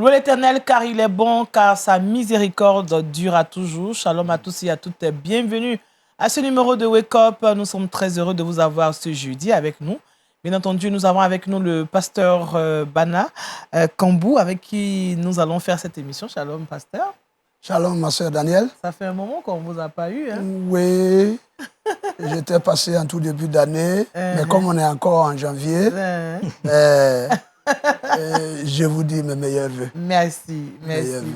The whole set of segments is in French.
Louez l'Éternel car il est bon, car sa miséricorde dure à toujours. Shalom à tous et à toutes. Bienvenue à ce numéro de Wake Up. Nous sommes très heureux de vous avoir ce jeudi avec nous. Bien entendu, nous avons avec nous le pasteur Bana Kambou, avec qui nous allons faire cette émission. Shalom, pasteur. Shalom, ma soeur Daniel. Ça fait un moment qu'on ne vous a pas eu. Hein? Oui, j'étais passé en tout début d'année, mais comme on est encore en janvier, je vous dis mes meilleurs vœux. Merci,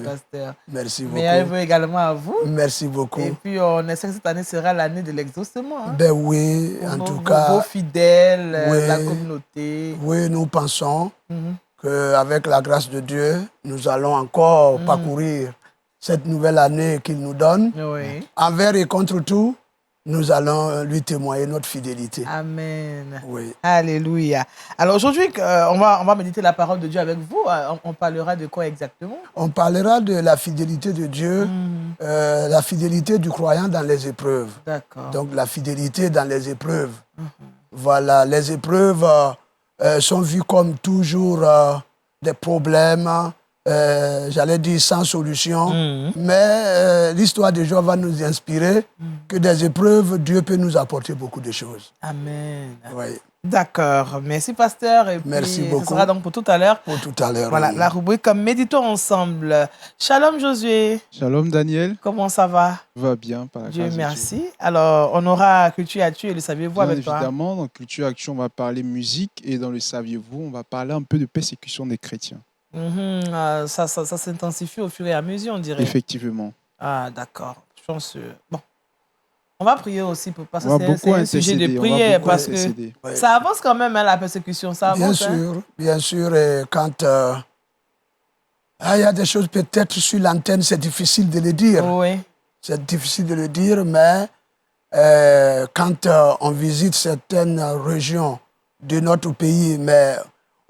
pasteur. Merci beaucoup. Meilleurs vœux également à vous. Merci beaucoup. Et puis, on espère que cette année sera l'année de l'exaucement. Hein? Ben oui, pour en tout cas. Vos fidèles, oui, la communauté. Oui, nous pensons qu'avec la grâce de Dieu, nous allons encore parcourir cette nouvelle année qu'il nous donne. Oui. Envers et contre tout, nous allons lui témoigner notre fidélité. Amen. Oui. Alléluia. Alors aujourd'hui, on va méditer la parole de Dieu avec vous. On parlera de quoi exactement? On parlera de la fidélité de Dieu, la fidélité du croyant dans les épreuves. D'accord. Donc la fidélité dans les épreuves. Voilà, les épreuves sont vues comme toujours des problèmes, j'allais dire sans solution, mais l'histoire de Job va nous inspirer que des épreuves, Dieu peut nous apporter beaucoup de choses. Amen. Oui. D'accord. Merci, pasteur. Et merci puis, beaucoup. Ce sera donc pour tout à l'heure. Pour tout à l'heure. Voilà, oui. la rubrique Méditons ensemble. Shalom, Josué. Shalom, Daniel. Comment ça va? Va bien, par la Dieu grâce merci. de Dieu. Alors, on aura Culture Actu et le saviez-vous Bien avec toi? Évidemment, dans Culture Actu, on va parler musique et dans le saviez-vous, on va parler un peu de persécution des chrétiens. Ça s'intensifie au fur et à mesure, on dirait. Effectivement. Ah, d'accord. Je pense. Bon. On va prier aussi parce que c'est un sujet de prière parce que ça avance quand même, hein, la persécution. Ça avance, bien sûr. Et quand il y a des choses peut-être sur l'antenne, c'est difficile de le dire. Oui. C'est difficile de le dire, mais quand on visite certaines régions de notre pays, mais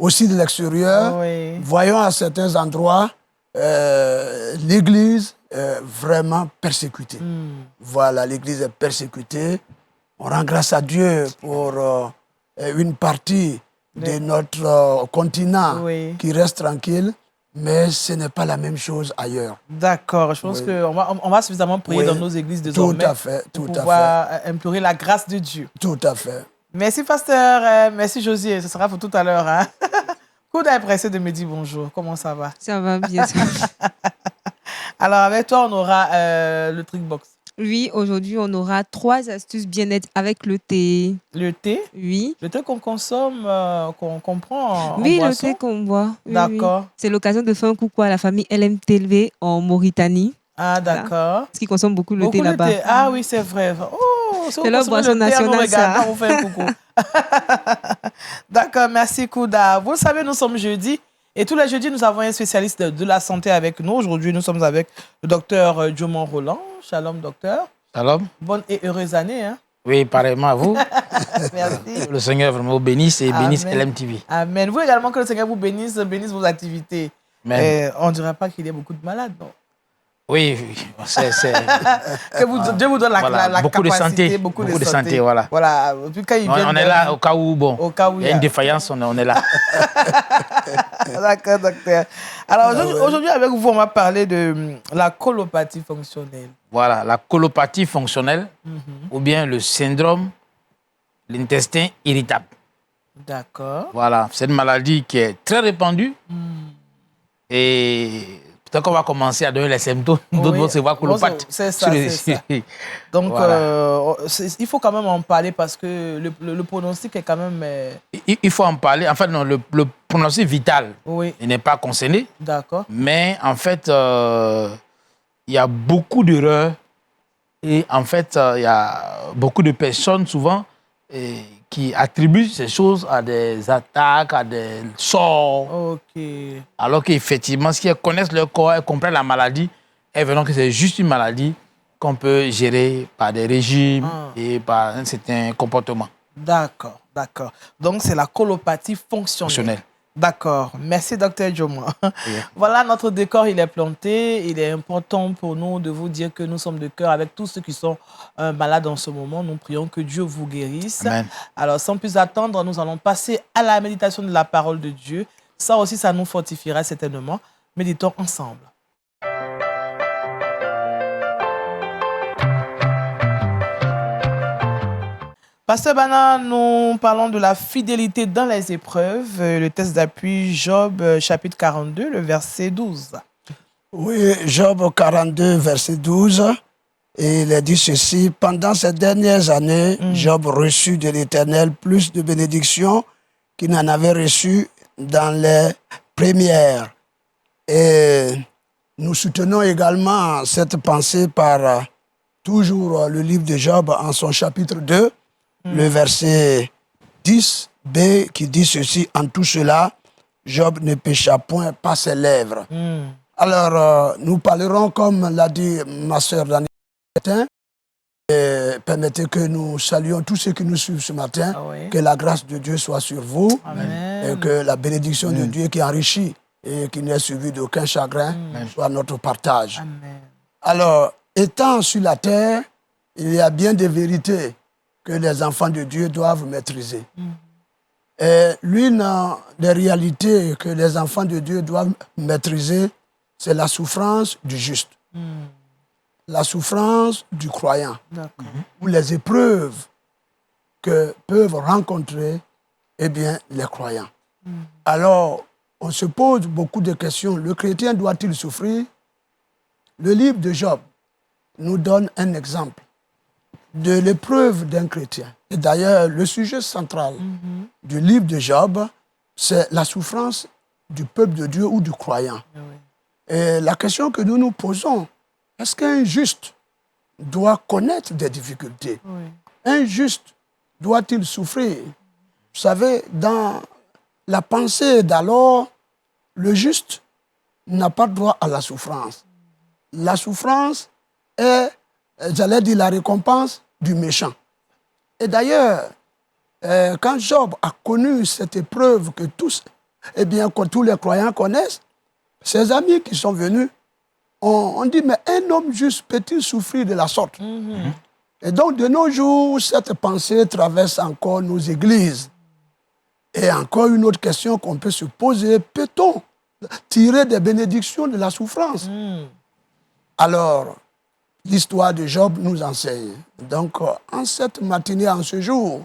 aussi de l'extérieur, voyons à certains endroits l'Église est vraiment persécutée. Voilà, l'Église est persécutée. On rend grâce à Dieu pour une partie de notre continent qui reste tranquille, mais ce n'est pas la même chose ailleurs. D'accord, je pense qu'on va suffisamment prier dans nos églises désormais pour pouvoir implorer la grâce de Dieu. Tout à fait. Merci, pasteur. Merci, Josué. Ce sera pour tout à l'heure. Hein? Kouda est pressé de me dire bonjour. Comment ça va? Ça va bien. Alors, avec toi, on aura le Trickbox. Oui, aujourd'hui, on aura 3 astuces bien-être avec le thé. Le thé? Oui. Le thé qu'on consomme, qu'on prend en oui, boisson? Le thé qu'on boit. Oui, d'accord. Oui. C'est l'occasion de faire un coucou à la famille LMTLV en Mauritanie. Ah, d'accord. Voilà. Parce qu'ils consomment beaucoup le thé là-bas. Ah oui, c'est vrai. Oh, c'est leur boisson nationale, ça. On fait un coucou. D'accord, merci Kouda. Vous le savez, nous sommes jeudi. Et tous les jeudis, nous avons un spécialiste de la santé avec nous. Aujourd'hui, nous sommes avec le docteur Diomon Roland. Shalom, docteur. Shalom. Bonne et heureuse année. Hein? Oui, pareillement à vous. Merci. Le Seigneur vraiment vous bénisse et bénisse LMTV. Amen. Vous également, que le Seigneur vous bénisse vos activités. On ne dirait pas qu'il y ait beaucoup de malades, non? Oui, que Dieu vous donne la beaucoup capacité, de santé, beaucoup de santé, voilà. Voilà. Puis quand on est là au cas où, il y a une défaillance, on est là. D'accord, docteur. Alors aujourd'hui, avec vous, on va parler de la colopathie fonctionnelle. Voilà, la colopathie fonctionnelle ou bien le syndrome de l'intestin irritable. D'accord. Voilà, c'est une maladie qui est très répandue et peut-être qu'on va commencer à donner les symptômes, d'autres vont se voir colopathe. C'est ça, c'est ça. Donc, voilà. Il faut quand même en parler parce que le pronostic est quand même... Il faut en parler. En fait, non, le pronostic vital il n'est pas concerné. D'accord. Mais en fait, il y a beaucoup d'erreurs et en fait, il y a beaucoup de personnes souvent qui attribuent ces choses à des attaques, à des sorts. Ok. Alors qu'effectivement, si elles connaissent leur corps, elles comprennent la maladie, elles verront que c'est juste une maladie qu'on peut gérer par des régimes et par un certain comportement. D'accord, d'accord. Donc, c'est la colopathie fonctionnelle. D'accord. Merci, docteur Diomon. Voilà, notre décor, il est planté. Il est important pour nous de vous dire que nous sommes de cœur avec tous ceux qui sont malades en ce moment. Nous prions que Dieu vous guérisse. Amen. Alors, sans plus attendre, nous allons passer à la méditation de la parole de Dieu. Ça aussi, ça nous fortifiera certainement. Méditons ensemble. Pasteur Bana, nous parlons de la fidélité dans les épreuves. Le texte d'appui, Job, chapitre 42, le verset 12. Oui, Job 42, verset 12. Et il est dit ceci: pendant ces dernières années, Job reçut de l'Éternel plus de bénédictions qu'il n'en avait reçu dans les premières. Et nous soutenons également cette pensée par toujours le livre de Job en son chapitre 2, le verset 10b qui dit ceci: en tout cela, Job ne pécha point par ses lèvres. Alors, nous parlerons, comme l'a dit ma sœur Daniel, et permettez que nous saluions tous ceux qui nous suivent ce matin, que la grâce de Dieu soit sur vous. Amen. Et que la bénédiction de Dieu qui enrichit et qui n'est suivie d'aucun chagrin soit notre partage. Amen. Alors, étant sur la terre, il y a bien des vérités que les enfants de Dieu doivent maîtriser. Et l'une des réalités que les enfants de Dieu doivent maîtriser, c'est la souffrance du juste. La souffrance du croyant. D'accord. Ou les épreuves que peuvent rencontrer les croyants. Alors, on se pose beaucoup de questions. Le chrétien doit-il souffrir? Le livre de Job nous donne un exemple de l'épreuve d'un chrétien. Et d'ailleurs, le sujet central du livre de Job, c'est la souffrance du peuple de Dieu ou du croyant. Et la question que nous nous posons, est-ce qu'un juste doit connaître des difficultés? Un juste doit-il souffrir? Vous savez, dans la pensée d'alors, le juste n'a pas droit à la souffrance. La souffrance est, j'allais dire, la récompense du méchant. Et d'ailleurs, quand Job a connu cette épreuve que que tous les croyants connaissent, ses amis qui sont venus ont dit, mais un homme juste peut-il souffrir de la sorte? Et donc, de nos jours, cette pensée traverse encore nos églises. Et encore une autre question qu'on peut se poser, peut-on tirer des bénédictions de la souffrance? Alors, l'histoire de Job nous enseigne. Donc, en cette matinée, en ce jour,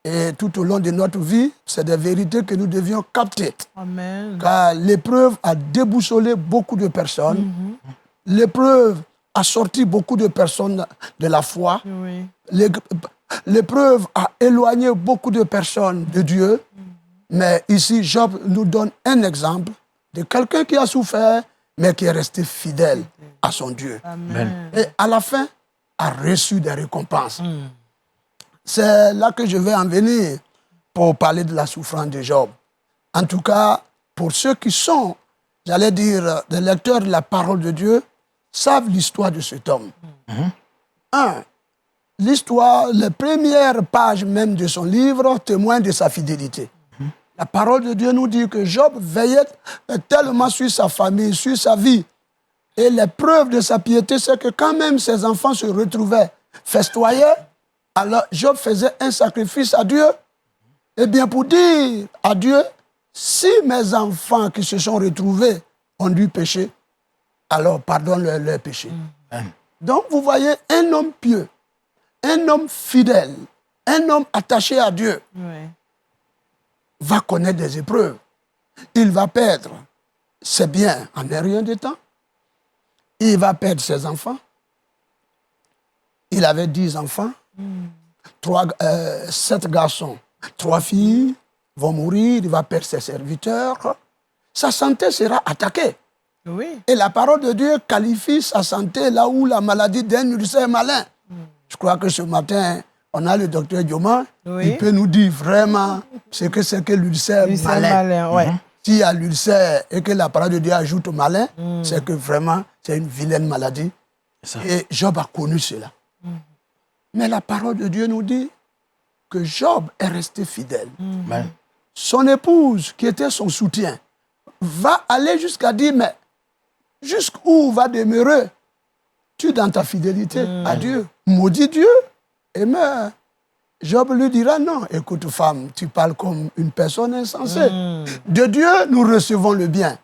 et tout au long de notre vie, c'est des vérités que nous devions capter. Amen. Car l'épreuve a déboussolé beaucoup de personnes. L'épreuve a sorti beaucoup de personnes de la foi. Oui. L'épreuve a éloigné beaucoup de personnes de Dieu. Mais ici, Job nous donne un exemple de quelqu'un qui a souffert, mais qui est resté fidèle à son Dieu. Amen. Et à la fin, a reçu des récompenses. C'est là que je vais en venir pour parler de la souffrance de Job. En tout cas, pour ceux qui sont, j'allais dire, des lecteurs de la parole de Dieu, savent l'histoire de cet homme. L'histoire, les premières pages même de son livre témoignent de sa fidélité. La parole de Dieu nous dit que Job veillait tellement sur sa famille, sur sa vie. Et l'épreuve de sa piété, c'est que quand même ses enfants se retrouvaient festoyés, alors Job faisait un sacrifice à Dieu. Eh bien, pour dire à Dieu, si mes enfants qui se sont retrouvés ont dû pécher, alors pardonne leur péché. Donc, vous voyez, un homme pieux, un homme fidèle, un homme attaché à Dieu, va connaître des épreuves. Il va perdre ses biens en un rien de temps. Il va perdre ses enfants. Il avait 10 enfants, 7 garçons, 3 filles vont mourir, il va perdre ses serviteurs. Sa santé sera attaquée. Oui. Et la parole de Dieu qualifie sa santé là où la maladie d'un ulcère malin. Je crois que ce matin, on a le docteur Dioma, il peut nous dire vraiment ce que c'est que l'ulcère malin. S'il y a l'ulcère et que la parole de Dieu ajoute au malin, c'est que vraiment, c'est une vilaine maladie. Et Job a connu cela. Mais la parole de Dieu nous dit que Job est resté fidèle. Son épouse, qui était son soutien, va aller jusqu'à dire, mais jusqu'où va demeurer-tu dans ta fidélité à Dieu? Maudit Dieu et meurs. Job lui dira, non, écoute femme, tu parles comme une personne insensée. De Dieu, nous recevons le bien.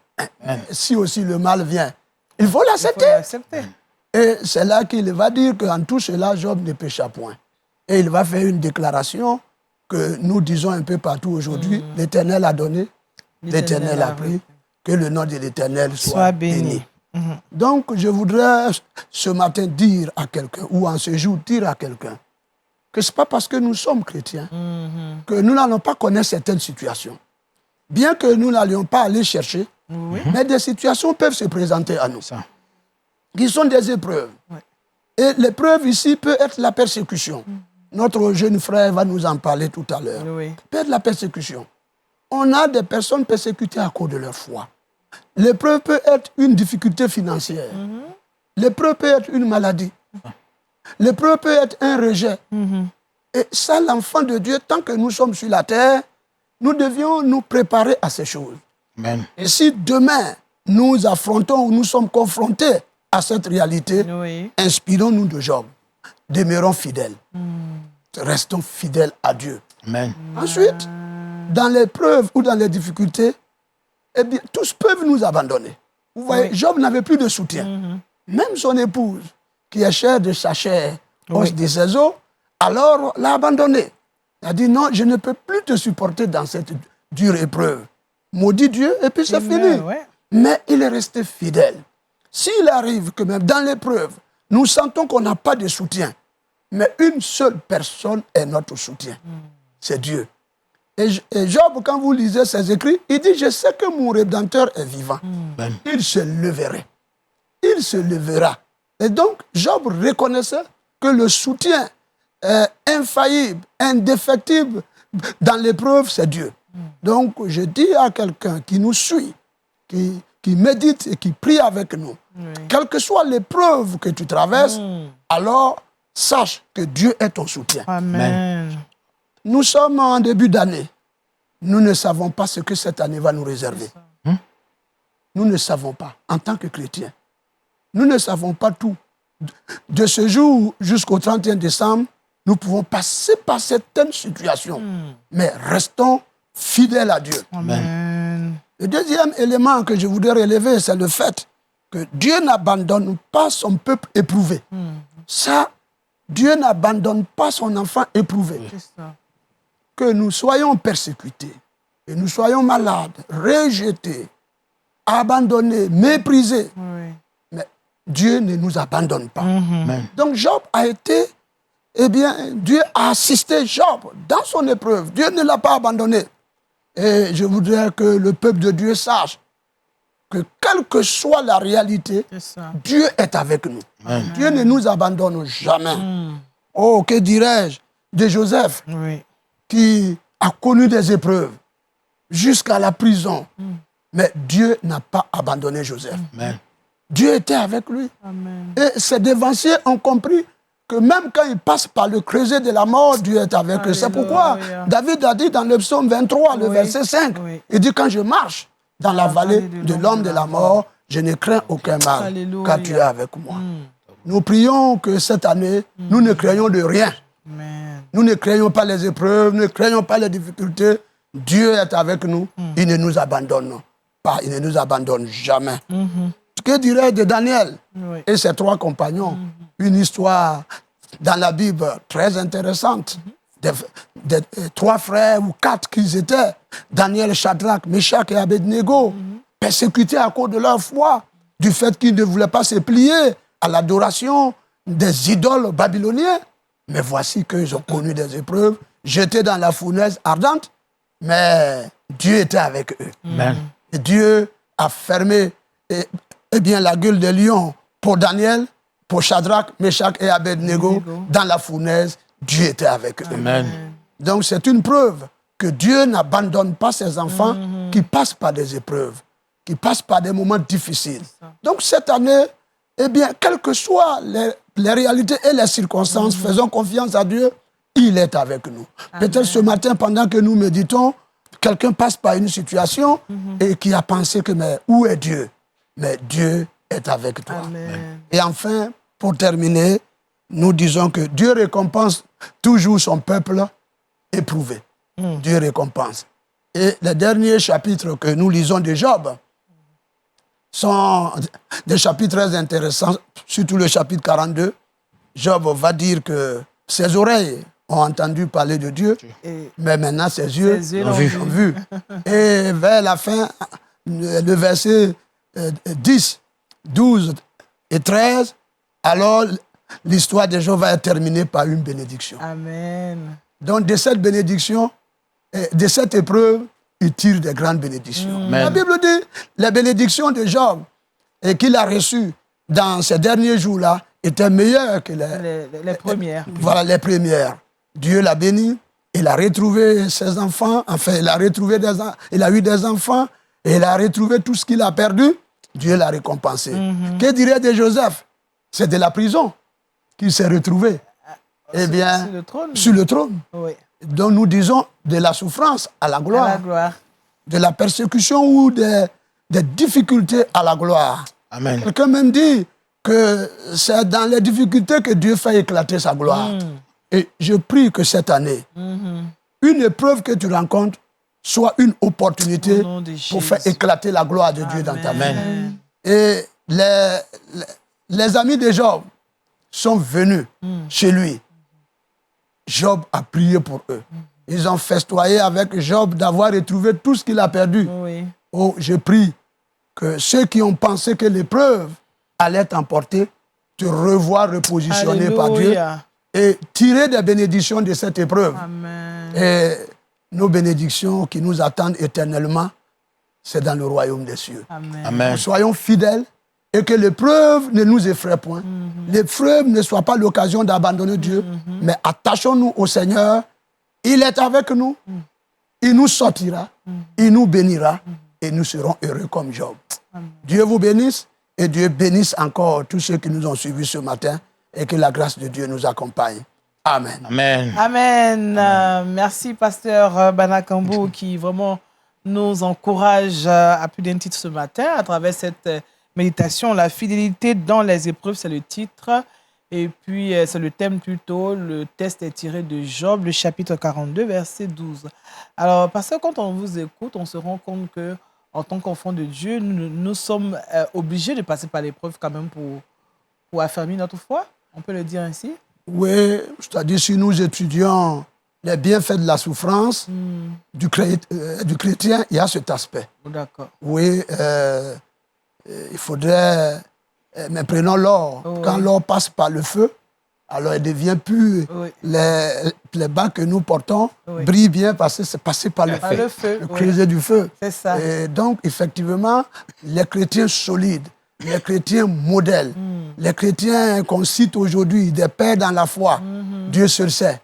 si aussi le mal vient, il faut Il faut l'accepter. l'accepter. Et c'est là qu'il va dire qu'en tout cela, Job ne pécha point. Et il va faire une déclaration que nous disons un peu partout aujourd'hui. L'Éternel a donné, l'Éternel a pris, que le nom de l'Éternel soit béni. Donc, je voudrais ce matin dire à quelqu'un, ou en ce jour dire à quelqu'un, que ce n'est pas parce que nous sommes chrétiens que nous n'allons pas connaître certaines situations. Bien que nous n'allions pas aller chercher, mais des situations peuvent se présenter à nous, qui sont des épreuves. Et l'épreuve ici peut être la persécution. Notre jeune frère va nous en parler tout à l'heure. Peut être la persécution. On a des personnes persécutées à cause de leur foi. L'épreuve peut être une difficulté financière. L'épreuve peut être une maladie. L'épreuve peut être un rejet. Et ça, l'enfant de Dieu, tant que nous sommes sur la terre, nous devions nous préparer à ces choses. Amen. Et si demain, nous affrontons ou nous sommes confrontés à cette réalité, inspirons-nous de Job. Demeurons fidèles. Restons fidèles à Dieu. Amen. Ensuite, dans l'épreuve ou dans les difficultés, eh bien, tous peuvent nous abandonner. Vous voyez, Job n'avait plus de soutien. Même son épouse, qui est chère de sa chair, os de ses os, alors l'a abandonné. Il a dit non, je ne peux plus te supporter dans cette dure épreuve. Maudit Dieu, et puis c'est fini. Mais il est resté fidèle. S'il arrive que même dans l'épreuve, nous sentons qu'on n'a pas de soutien, mais une seule personne est notre soutien. C'est Dieu. Et Job, quand vous lisez ses écrits, il dit, je sais que mon Rédempteur est vivant. Il se leverait. Il se levera. Et donc, Job reconnaissait que le soutien infaillible, indéfectible dans l'épreuve, c'est Dieu. Donc, je dis à quelqu'un qui nous suit, qui médite et qui prie avec nous, quelle que soit l'épreuve que tu traverses, alors sache que Dieu est ton soutien. Amen. Nous sommes en début d'année. Nous ne savons pas ce que cette année va nous réserver. Nous ne savons pas, en tant que chrétiens. Nous ne savons pas tout. De ce jour jusqu'au 31 décembre, nous pouvons passer par certaines situations, mais restons fidèles à Dieu. Amen. Le deuxième élément que je voudrais relever, c'est le fait que Dieu n'abandonne pas son peuple éprouvé. Ça, Dieu n'abandonne pas son enfant éprouvé. Que nous soyons persécutés, que nous soyons malades, rejetés, abandonnés, méprisés, mais Dieu ne nous abandonne pas. Donc Job a été, eh bien, Dieu a assisté Job dans son épreuve. Dieu ne l'a pas abandonné. Et je voudrais que le peuple de Dieu sache que quelle que soit la réalité, Dieu est avec nous. Dieu ne nous abandonne jamais. Oh, que dirais-je de Joseph, qui a connu des épreuves jusqu'à la prison. Mais Dieu n'a pas abandonné Joseph. Dieu était avec lui. Et ses dévanciers ont compris que même quand il passe par le creuset de la mort, Dieu est avec eux. C'est pourquoi David a dit dans le psaume 23, le verset 5, il dit, quand je marche dans la vallée de l'homme de la mort, je ne crains aucun mal, car tu es avec moi. Nous prions que cette année, nous ne craignons de rien. Nous ne craignons pas les épreuves, nous ne craignons pas les difficultés. Dieu est avec nous, il ne nous abandonne pas, il ne nous abandonne jamais. Que dirais-je de Daniel et ses trois compagnons? Une histoire dans la Bible très intéressante. Des trois frères ou quatre qu'ils étaient, Daniel, Shadrach, Meshach et Abednego, persécutés à cause de leur foi, du fait qu'ils ne voulaient pas se plier à l'adoration des idoles babyloniens. Mais voici qu'ils ont connu des épreuves, jetés dans la fournaise ardente, mais Dieu était avec eux. Et Dieu a fermé bien, la gueule des lions pour Daniel, pour Shadrach, Meshach et Abednego, dans la fournaise, Dieu était avec eux. Donc c'est une preuve que Dieu n'abandonne pas ses enfants qui passent par des épreuves, qui passent par des moments difficiles. Donc cette année, eh bien, quelles que soient les réalités et les circonstances, faisons confiance à Dieu, il est avec nous. Peut-être ce matin, pendant que nous méditons, quelqu'un passe par une situation et qui a pensé que, mais où est Dieu? Mais Dieu est avec toi. Et enfin, pour terminer, nous disons que Dieu récompense toujours son peuple éprouvé. Dieu récompense. Et le dernier chapitre que nous lisons de Job, sont des chapitres très intéressants, surtout le chapitre 42. Job va dire que ses oreilles ont entendu parler de Dieu, Et mais maintenant ses yeux l'ont ont vu. Et vers la fin, le verset 10, 12 et 13, alors l'histoire de Job va être terminée par une bénédiction. Amen. Donc de cette bénédiction, de cette épreuve, il tire des grandes bénédictions. Amen. La Bible dit, les bénédictions de Job qu'il a reçues dans ces derniers jours-là étaient meilleures que Les premières. voilà, les premières. Dieu l'a béni, il a retrouvé ses enfants, enfin, il a eu des enfants, et il a retrouvé tout ce qu'il a perdu. Dieu l'a récompensé. Que dirait de Joseph? C'est de la prison qu'il s'est retrouvé. Eh bien, Sur le trône. sur le trône. Oui. Donc nous disons de la souffrance à la gloire, À la gloire. de la persécution ou des difficultés à la gloire. Amen. Quelqu'un même dit que c'est dans les difficultés que Dieu fait éclater sa gloire. Et je prie que cette année, une épreuve que tu rencontres soit une opportunité Au nom de pour Jésus. faire éclater la gloire de Dieu dans ta vie. Amen. Et les amis de Job sont venus chez lui. Job a prié pour eux. Ils ont festoyé avec Job d'avoir retrouvé tout ce qu'il a perdu. Oui. Oh, je prie que ceux qui ont pensé que l'épreuve allait t'emporter, te revoir repositionné par Dieu Alléluia. et tirer des bénédictions de cette épreuve. Amen. Et nos bénédictions qui nous attendent éternellement, c'est dans le royaume des cieux. Amen. Amen. Soyons fidèles et que l'épreuve ne nous effraie point. L'épreuve ne soit pas l'occasion d'abandonner Dieu, mais attachons-nous au Seigneur. Il est avec nous, il nous sortira, il nous bénira et nous serons heureux comme Job. Dieu vous bénisse et Dieu bénisse encore tous ceux qui nous ont suivis ce matin et que la grâce de Dieu nous accompagne. Amen. Amen. Amen. Merci, pasteur Banakambo, qui vraiment nous encourage à plus d'un titre ce matin à travers cette méditation. La fidélité dans les épreuves, c'est le titre. Et puis, c'est le thème plutôt. Le texte est tiré de Job, le chapitre 42, verset 12. Alors, parce que quand on vous écoute, on se rend compte que en tant qu'enfant de Dieu, nous sommes obligés de passer par l'épreuve quand même pour affermir notre foi. On peut le dire ainsi. Oui, c'est-à-dire si nous étudions les bienfaits de la souffrance du chrétien, il y a cet aspect. D'accord. Oui, il faudrait... mais prenons l'or. Oui. Quand l'or passe par le feu, alors il devient pur. Oui. Les bas que nous portons Oui. brillent bien parce que c'est passé par le Par feu. le feu, Le oui. creuset du feu. C'est ça. Et donc, effectivement, les chrétiens solides, les chrétiens modèles, les chrétiens qu'on cite aujourd'hui, des pères dans la foi, Dieu seul sait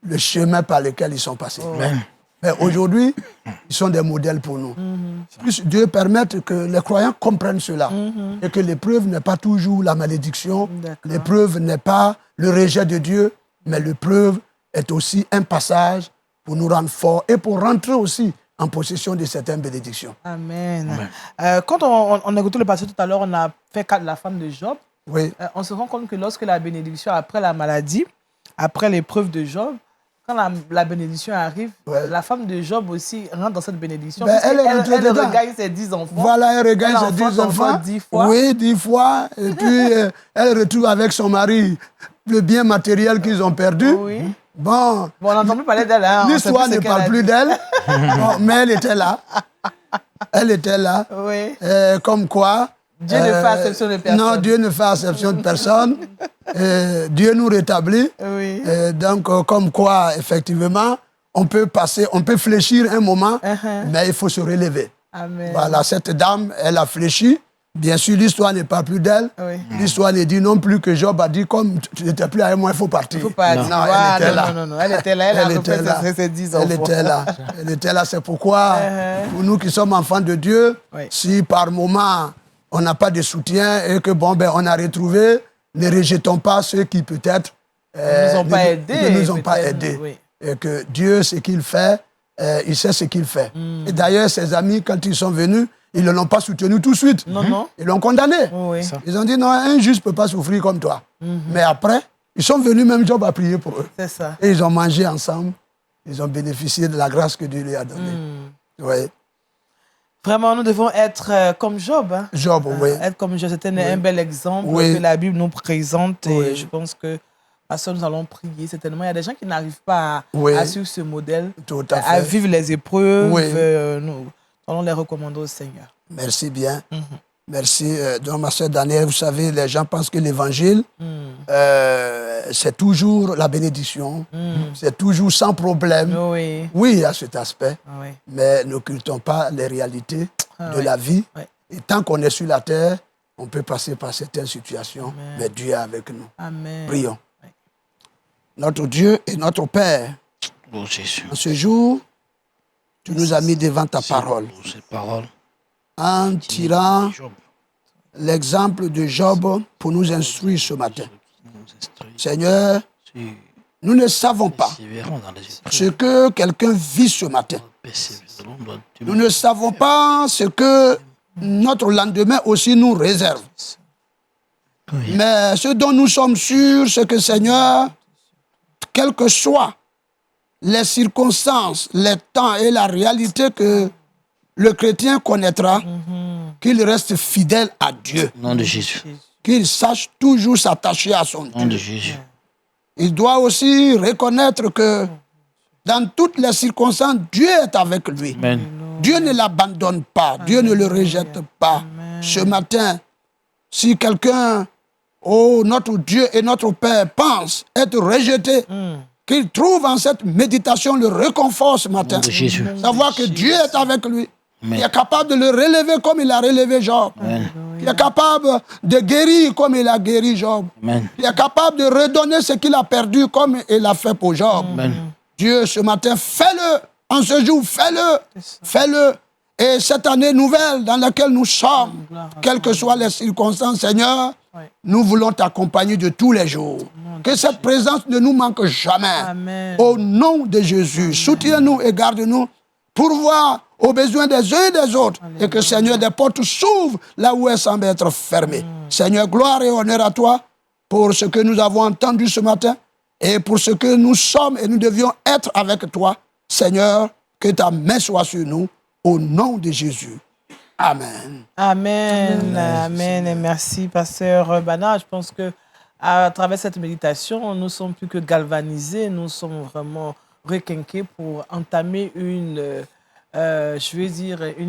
le chemin par lequel ils sont passés. Amen. Mais aujourd'hui, ils sont des modèles pour nous. Plus Dieu permette que les croyants comprennent cela et que l'épreuve n'est pas toujours la malédiction, D'accord. l'épreuve n'est pas le rejet de Dieu, mais l'épreuve est aussi un passage pour nous rendre forts et pour rentrer aussi en possession de certaines bénédictions. Amen. Quand on a écouté le passage tout à l'heure, on a fait cas de la femme de Job. Oui, On se rend compte que lorsque la bénédiction, après la maladie, après l'épreuve de Job, quand la bénédiction arrive, Ouais. la femme de Job aussi rentre dans cette bénédiction. Ben, puisque elle est rentrée dedans. regagne ses 10 enfants. voilà, elle regagne Elle ses enfante 10 enfants. encore 10 fois. Oui, 10 fois. Et puis, elle retrouve avec son mari le bien matériel qu'ils ont perdu. Oui. Bon, Bon, on n'entend plus parler d'elle. Hein. On l'histoire sait ne ce qu'elle parle a plus dit. d'elle, bon, mais elle était là. Elle était là. Oui. Comme quoi... Dieu ne fait exception de personne. Non, Dieu ne fait exception de personne. Dieu nous rétablit. Oui. Donc, comme quoi, effectivement, on peut fléchir un moment, mais il faut se relever. Amen. Voilà, cette dame, elle a fléchi. Bien sûr, l'histoire n'est pas plus d'elle. Oui. L'histoire ne dit non plus que Job a dit, comme tu n'étais plus avec moi, il faut partir. Il ne faut pas dire. Non, Ah, elle était là. non. Elle était là. Elle a était là. refait ses 10 enfants. Elle était là. Elle était là. C'est pourquoi, pour nous qui sommes enfants de Dieu, Oui. si par moment on n'a pas de soutien et que bon, ben, on a retrouvé, ne rejetons pas ceux qui peut-être ne nous ont pas aidés. ne nous ont pas peut-être, aidés. oui. Et que Dieu, ce qu'il fait, il sait ce qu'il fait. Et d'ailleurs, ses amis, quand ils sont venus, ils ne l'ont pas soutenu tout de suite. Non. Ils l'ont condamné. Oui. Ils ont dit non, un juste ne peut pas souffrir comme toi. Mais après, ils sont venus, même Job a prié pour eux. C'est ça. Et ils ont mangé ensemble. Ils ont bénéficié de la grâce que Dieu lui a donnée. Oui. Vraiment, nous devons être comme Job. Hein. Job, oui. Être comme Job, c'était Oui. un bel exemple Oui. que la Bible nous présente. Et Oui. je pense que, parce que nous allons prier, certainement. Il y a des gens qui n'arrivent pas Oui. à suivre ce modèle, Tout à à fait. vivre les épreuves. Oui. Nous allons les recommander au Seigneur. Merci bien. Merci. Donc, ma soeur Danielle, vous savez, les gens pensent que l'évangile, c'est toujours la bénédiction. C'est toujours sans problème. Oui. Oui, il y a cet aspect. Oui. Mais n'occultons pas les réalités de oui. la vie. Oui. Et tant qu'on est sur la terre, on peut passer par certaines situations. Amen. Mais Dieu est avec nous. Amen. Prions. Oui. Notre Dieu et notre Père, Oh Jésus. en ce jour, tu nous as mis devant ta parole. Pour ces paroles. En tirant l'exemple de Job pour nous instruire ce matin. Seigneur, nous ne savons pas ce que quelqu'un vit ce matin. Nous ne savons pas ce que notre lendemain aussi nous réserve. Mais ce dont nous sommes sûrs, c'est que Seigneur, quelles que soient les circonstances, les temps et la réalité que le chrétien connaîtra, qu'il reste fidèle à Dieu. Au nom de Jésus. Qu'il sache toujours s'attacher à son Au nom de Dieu. Jésus. Il doit aussi reconnaître que dans toutes les circonstances, Dieu est avec lui. Amen. Dieu ne l'abandonne pas. Dieu ne le rejette pas. Ce matin, si quelqu'un, oh, notre Dieu et notre Père, pense être rejeté, qu'il trouve en cette méditation le réconfort ce matin. Au nom de Jésus. Savoir que Dieu est avec lui. Amen. Il est capable de le relever comme il a relevé Job. Amen. Il est capable de guérir comme il a guéri Job. Amen. Il est capable de redonner ce qu'il a perdu comme il a fait pour Job. Amen. Dieu, ce matin, fais-le. En ce jour, fais-le. Fais-le. Et cette année nouvelle dans laquelle nous sommes, quelles que soient les circonstances, Seigneur, nous voulons t'accompagner de tous les jours. Que cette présence ne nous manque jamais. Amen. Au nom de Jésus, soutiens-nous et garde-nous. Pourvoir aux besoins des uns et des autres. Et que, Seigneur, des portes s'ouvrent là où elles semblent être fermées. Seigneur, gloire et honneur à toi pour ce que nous avons entendu ce matin et pour ce que nous sommes et nous devions être avec toi. Seigneur, que ta main soit sur nous. Au nom de Jésus. Amen. Amen. Amen. Et merci, pasteur Bana. Je pense que à travers cette méditation, nous sommes plus que galvanisés. Nous sommes vraiment requinqués pour entamer une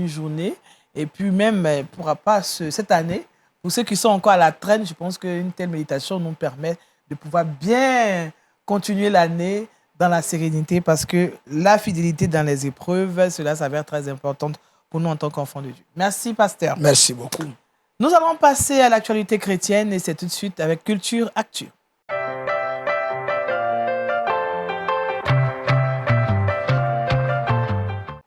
journée. Et puis même, pour pas cette année, pour ceux qui sont encore à la traîne, je pense qu'une telle méditation nous permet de pouvoir bien continuer l'année dans la sérénité, parce que la fidélité dans les épreuves, cela s'avère très importante pour nous en tant qu'enfants de Dieu. Merci, pasteur. Merci beaucoup. Nous allons passer à l'actualité chrétienne et c'est tout de suite avec Culture Actu.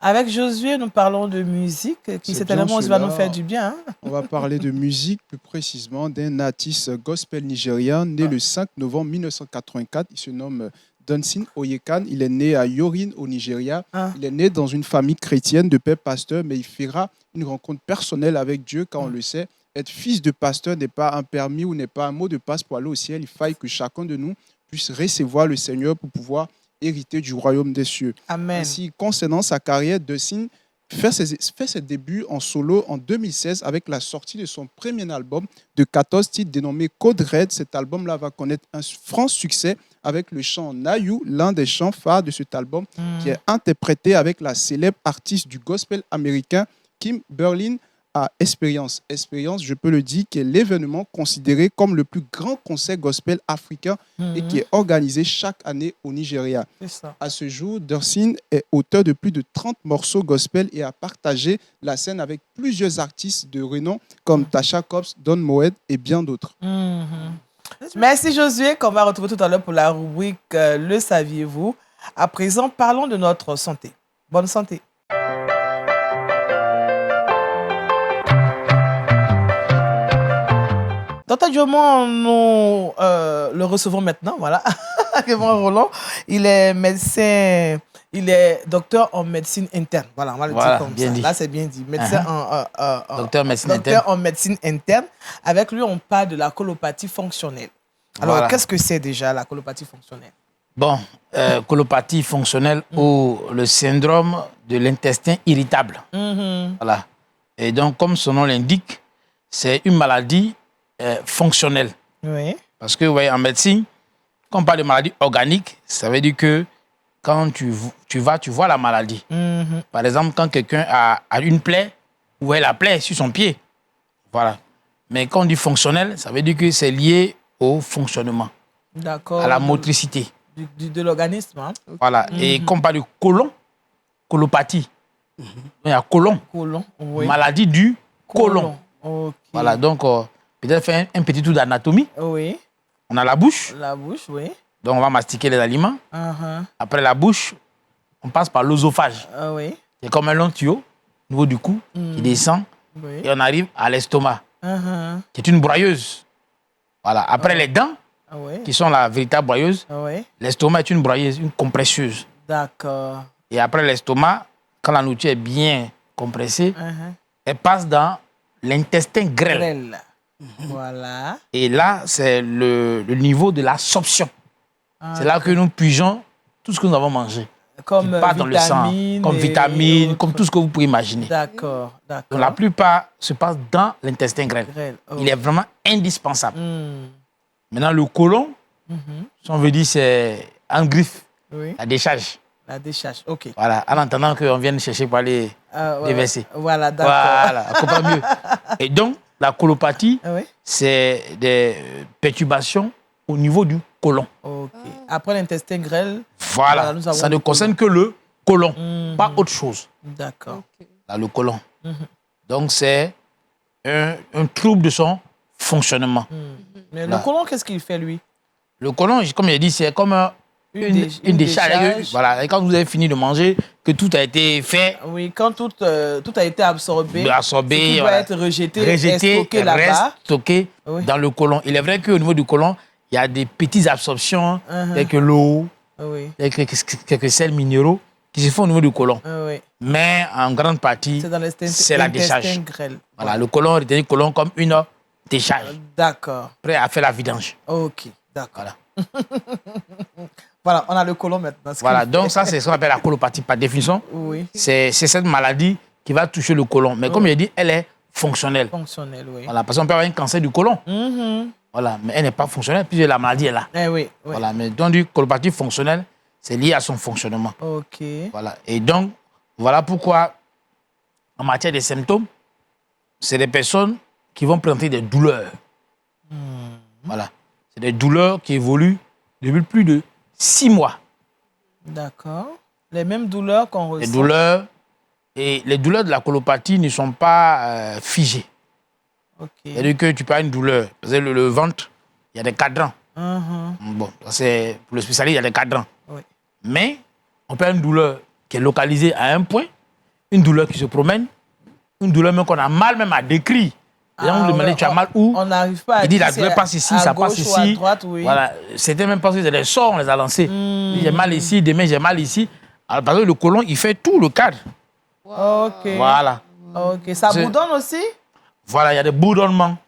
Avec Josué, nous parlons de musique qui certainement va nous faire du bien. Hein? On va parler de musique, plus précisément d'un artiste gospel nigérian né le 5 novembre 1984. Il se nomme Dunsin Oyekan. Il est né à Yorin, au Nigeria. Il est né dans une famille chrétienne de père pasteur, mais il fera une rencontre personnelle avec Dieu, car on le sait. Être fils de pasteur n'est pas un permis ou n'est pas un mot de passe pour aller au ciel. Il faille que chacun de nous puisse recevoir le Seigneur pour pouvoir hériter du royaume des cieux. Amen. Ainsi, concernant sa carrière, Dunsin fait ses débuts en solo en 2016 avec la sortie de son premier album de 14 titres dénommé Code Red. Cet album-là va connaître un franc succès avec le chant Nayu, l'un des chants phares de cet album, qui est interprété avec la célèbre artiste du gospel américain Kim Berlin à Experience. Experience, je peux le dire, qui est l'événement considéré comme le plus grand concert gospel africain et qui est organisé chaque année au Nigeria. C'est ça. À ce jour, Dunsin est auteur de plus de 30 morceaux gospel et a partagé la scène avec plusieurs artistes de renom comme Tasha Cobbs, Don Moed et bien d'autres. Merci Josué, qu'on va retrouver tout à l'heure pour la rubrique Le saviez-vous. À présent, parlons de notre santé. Bonne santé. Dr Diomon, nous le recevons maintenant, voilà. Raymond Roland, il est médecin, il est docteur en médecine interne. Voilà, on va le dire comme ça. Dit. Là, c'est bien dit. Médecin docteur en médecine interne. Avec lui, on parle de la colopathie fonctionnelle. Alors, qu'est-ce que c'est déjà la colopathie fonctionnelle? Bon, colopathie fonctionnelle ou le syndrome de l'intestin irritable. Voilà. Et donc, comme son nom l'indique, c'est une maladie fonctionnelle. Oui. Parce que, vous voyez, en médecine, quand on parle de maladie organique, ça veut dire que quand tu vois la maladie. Par exemple, quand quelqu'un a une plaie, où est la plaie sur son pied. Voilà. Mais quand on dit fonctionnel, ça veut dire que c'est lié au fonctionnement, D'accord. à la motricité. De l'organisme. Hein? Voilà. Et quand on parle de côlon, colopathie, il y a côlon, Côlon. Oui. maladie du côlon. Ok. Voilà, donc peut-être faire un petit tour d'anatomie. Oui. On a la bouche, La bouche, oui. donc on va mastiquer les aliments. Après la bouche, on passe par l'œsophage. Oui. C'est comme un long tuyau au niveau du cou qui descend Oui. et on arrive à l'estomac, qui est une broyeuse. Voilà. Après les dents, Oui. qui sont la véritable broyeuse, Oui. l'estomac est une broyeuse, une compresseuse. D'accord. Et après l'estomac, quand la nourriture est bien compressée, elle passe dans l'intestin grêle. Grêle. Voilà. Et là, c'est le niveau de l'absorption. C'est là que nous puisons tout ce que nous avons mangé. Comme Qui part dans le sang, comme vitamines, comme tout ce que vous pouvez imaginer. D'accord, d'accord. Donc la plupart se passent dans l'intestin grêle. Il est vraiment indispensable. Maintenant, le côlon, si on veut dire, c'est en griffe, Oui. la décharge. La décharge, ok. Voilà, en attendant qu'on vienne chercher pour aller déverser. Voilà, d'accord. Voilà, on comprend mieux. Et donc, la colopathie, Oui. c'est des perturbations au niveau du côlon. Ok. Après l'intestin grêle, Voilà, nous avons ça ne le concerne que le côlon, pas autre chose. D'accord. Là, le côlon. Donc, c'est un trouble de son fonctionnement. Mais Là. le côlon, qu'est-ce qu'il fait, lui? Le côlon, comme j'ai dit, c'est comme une décharge. Voilà. Et quand vous avez fini de manger, que tout a été fait, Oui, quand tout a été absorbé, absorbé, ce qui doit voilà, être rejeté et stocké reste là-bas. stocké Oui. dans le côlon. Il est vrai qu'au niveau du côlon, il y a des petites absorptions, telles que l'eau, Oui. quelques sels minéraux qui se font au niveau du côlon. Oui. Mais en grande partie, C'est dans c'est la décharge. grêle. Voilà, le côlon, retenez le côlon comme une décharge, D'accord. prêt à faire la vidange. Ok, d'accord. Voilà. Voilà, on a le côlon maintenant. Voilà, donc ça, c'est ce qu'on appelle la colopathie par définition. Oui. C'est cette maladie qui va toucher le côlon. Mais comme je l'ai dit, elle est fonctionnelle. Fonctionnel, oui. Voilà, parce qu'on peut avoir un cancer du côlon. Voilà, mais elle n'est pas fonctionnelle puisque la maladie est là. Eh oui, oui. Voilà, mais donc, du colopathie fonctionnelle, c'est lié à son fonctionnement. Ok. Voilà, et donc, voilà pourquoi, en matière de symptômes, c'est des personnes qui vont présenter des douleurs. Voilà, c'est des douleurs qui évoluent depuis plus de 6 mois. D'accord. Les mêmes douleurs qu'on ressent. Les douleurs, et les douleurs de la colopathie ne sont pas figées. Ok. C'est-à-dire que tu peux avoir une douleur. Parce que le ventre, il y a des cadrans. Bon, ça c'est pour le spécialiste, il y a des cadrans. Oui. Mais on peut avoir une douleur qui est localisée à un point, une douleur qui se promène, une douleur même qu'on a mal même à décrire. Les gens vous demandent, tu as mal où? On n'arrive pas à Il dit dire la douleur c'est passe ici, à ça gauche passe ou à ici. droite, oui. Voilà. C'était même parce que c'est des sorts, on les a lancés. J'ai mal ici, demain j'ai mal ici. Alors, parce que le côlon, il fait tout le cadre. Ok. Voilà. Ok. Ça bourdonne aussi? Voilà, il y a des bourdonnements.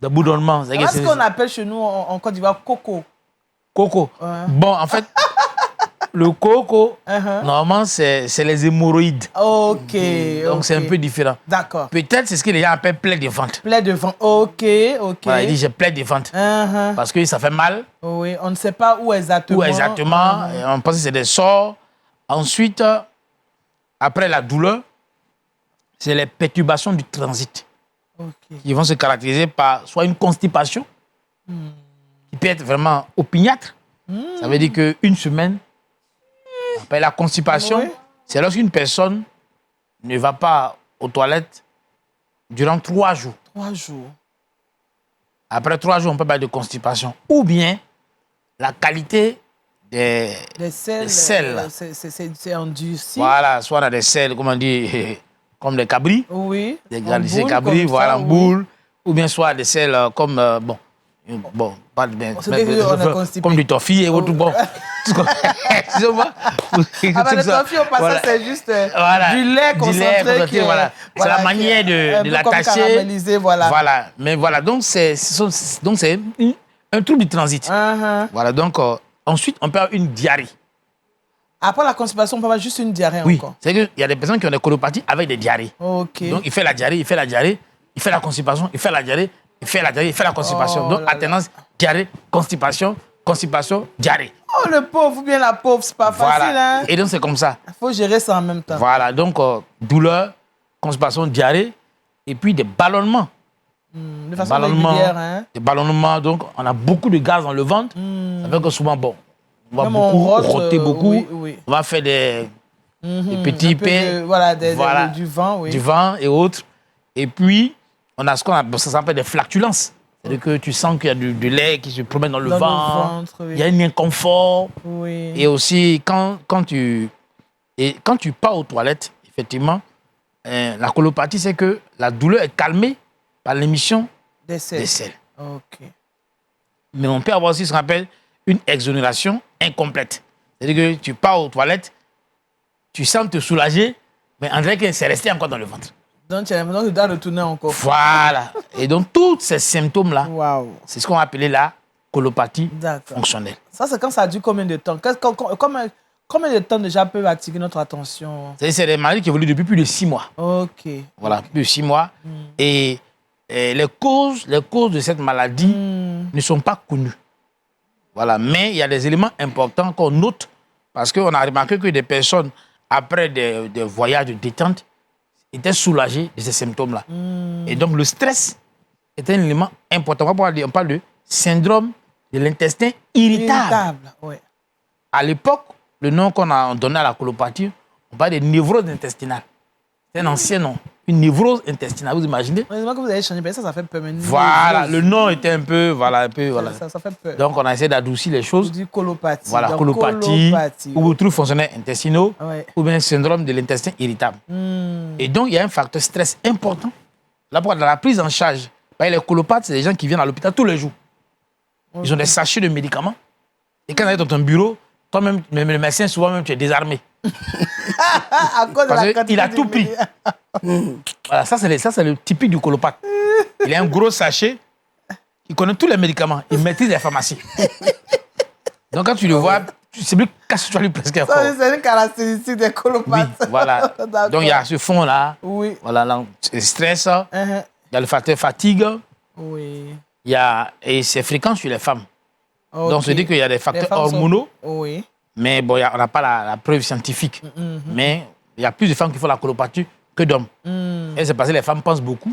Des bourdonnements. Qu'est-ce qu'on appelle chez nous en Côte d'Ivoire coco? Coco. Bon, en fait, le coco, normalement, c'est les hémorroïdes. Ok. Donc, c'est un peu différent. D'accord. Peut-être c'est ce que les gens appellent plaie de ventre. Plaie de ventre. Ok, ok. Voilà, il dit j'ai plaie de ventre. Parce que ça fait mal. Oui, on ne sait pas où exactement. Où exactement. Et on pense que c'est des sorts. Ensuite, après la douleur, c'est les perturbations du transit. Qui vont se caractériser par soit une constipation, qui peut être vraiment opiniâtre. Ça veut dire qu'une semaine, après la constipation, c'est lorsqu'une personne ne va pas aux toilettes durant 3 jours. 3 jours. Après 3 jours, on peut parler de constipation. Ou bien la qualité des sels. C'est endurci. Voilà, soit on a des sels, comment on dit, comme les cabris. Oui. Des cabris, voilà, en boule. Ou bien soit des sels comme, pas de comme du toffee et autres. Bon. Le toffee, au passage, c'est juste du lait concentré. Voilà. C'est la manière de l'attacher. Voilà. Mais voilà, donc c'est un trouble du transit. Voilà, donc ensuite, on peut avoir une diarrhée. Après la constipation, on peut avoir juste une diarrhée Oui, encore. c'est qu'il y a des personnes qui ont des colopathies avec des diarrhées. Ok. Donc, il fait la diarrhée, il fait la diarrhée, il fait la constipation, il fait la diarrhée, il fait la diarrhée, il fait la constipation. Oh Donc, là là. alternance, diarrhée, constipation, constipation, diarrhée. Oh, le pauvre ou bien la pauvre, c'est pas facile, Voilà. hein. Et donc, c'est comme ça. Il faut gérer ça en même temps. Voilà. Donc, douleur, constipation, diarrhée, et puis des ballonnements. De façon régulière, hein. Des ballonnements. Donc, on a beaucoup de gaz dans le ventre. Ça fait que souvent, bon, on va Même beaucoup on rote, roter beaucoup. oui, oui. On va faire des petits Un peu pains. voilà, Voilà. du vent, oui. Du vent et autres. Et puis, on a ce qu'on appelle, ça s'appelle des flatulences. C'est-à-dire que tu sens qu'il y a du lait qui se promène dans le Dans le ventre. ventre, oui. Il y a un inconfort. Oui. Et aussi, quand tu pars aux toilettes, effectivement, la colopathie, c'est que la douleur est calmée par l'émission Des des selles. selles. Ok. Mais on peut avoir aussi ce qu'on appelle une exonération incomplète. C'est-à-dire que tu pars aux toilettes, tu sens te soulager, mais on dirait que c'est resté encore dans le ventre. Donc, tu as l'impression que tu dois retourner encore. Voilà. Et donc, tous ces symptômes-là, Waouh. c'est ce qu'on a appelé la colopathie D'accord. fonctionnelle. Ça, c'est quand ça dure combien de temps? Combien de temps déjà peut attirer notre attention? C'est des maladies qui évoluent depuis plus de 6 mois. Ok. Voilà, plus de 6 mois. Et les causes de cette maladie ne sont pas connues. Voilà. Mais il y a des éléments importants qu'on note parce qu'on a remarqué que des personnes, après des voyages de détente, étaient soulagées de ces symptômes-là. Et donc, le stress est un élément important. On parle de syndrome de l'intestin irritable. Ouais. À l'époque, le nom qu'on a donné à la colopathie, on parle de névrose intestinale. C'est un ancien nom. Une névrose intestinale, vous imaginez? Heureusement que vous avez changé, mais ça fait peur. Voilà, le nom était un peu, voilà. Ça fait peur. Donc, on a essayé d'adoucir les On choses. dit colopathie. Voilà, Donc, colopathie, ou troubles fonctionnels intestinaux, Ouais. ou bien syndrome de l'intestin irritable. Et donc, il y a un facteur stress important. Là, dans la prise en charge, les colopathes, c'est des gens qui viennent à l'hôpital tous les jours. Ils ont des sachets de médicaments. Et quand ils arrivent dans ton bureau, toi-même, le médecin, souvent même, tu es désarmé. À cause de Parce la qu'il a tout pris. Voilà, ça, c'est le typique du colopathe. Il a un gros sachet, il connaît tous les médicaments, il maîtrise les pharmacies. Donc, quand tu le vois, tu sais plus qu'est-ce que tu vas lui prescrire encore. Ça, c'est une caractéristique des Oui, colopathes. voilà. D'accord. Donc, il y a ce fond-là. Oui. Voilà, là, le stress, Uh-huh. il y a le facteur fatigue, Oui. et c'est fréquent chez les femmes. Donc, Ok. on se dit qu'il y a des Les facteurs femmes sont- hormonaux, Oui. mais bon, on n'a pas la preuve scientifique. Mais il y a plus de femmes qui font la colopathie que d'hommes. Et c'est parce que les femmes pensent beaucoup.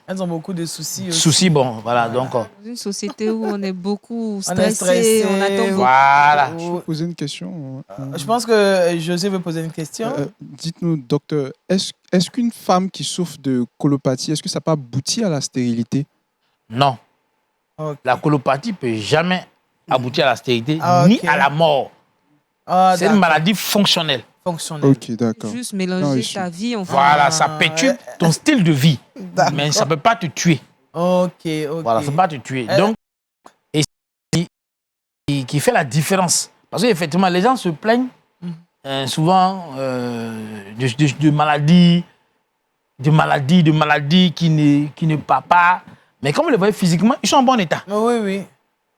Elles ont beaucoup de soucis aussi. Soucis, bon, voilà, donc... Dans une société où on est beaucoup On est stressé, on attend beaucoup. voilà. Je peux poser une question. Je pense que José veut poser une question. Dites-nous, docteur, est-ce qu'une femme qui souffre de colopathie, est-ce que ça peut aboutir à la stérilité? Non. Ok. La colopathie ne peut jamais aboutir à la stérilité Ah, ni ok. à la mort. Ah, C'est une d'accord. maladie fonctionnelle. Fonctionnelle. Ok, d'accord. Juste Non, mélanger je- ta vie en fait. Voilà, ça perturbe ton style de vie. D'accord. Mais ça ne peut pas te tuer. Ok, ok. Voilà, ça ne peut pas te tuer. Donc, et qui fait la différence. Parce qu'effectivement, les gens se plaignent souvent de maladies qui ne partent pas. Mais comme vous les voyez physiquement, ils sont en bon état. Oui, oui.